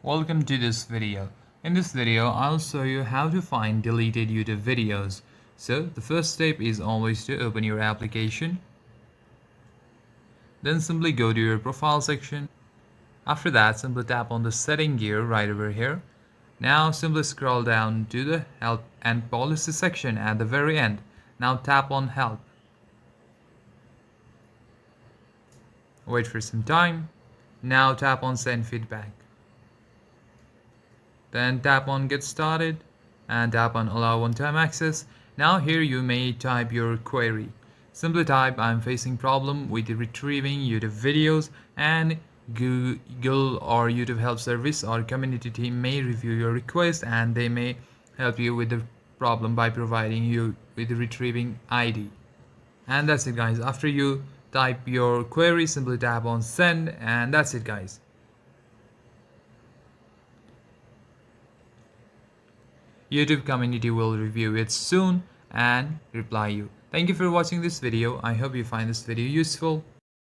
Welcome to this video. In this video, I'll show you how to find deleted YouTube videos. So the first step is always to open your application. Then simply go to your profile section. After that, simply tap on the setting gear right over here. Now simply scroll down to the help and policy section at the very end. Now tap on help. Wait for some time. Now tap on send feedback. Then tap on get started and tap on allow one-time access. Now here you may type your query. Simply type I'm facing problem with retrieving YouTube videos, and Google or YouTube help service or community team may review your request and they may help you with the problem by providing you with the retrieving ID. And that's it guys. After you type your query, simply tap on send, and that's it guys. YouTube community will review it soon and reply you. Thank you for watching this video. I hope you find this video useful.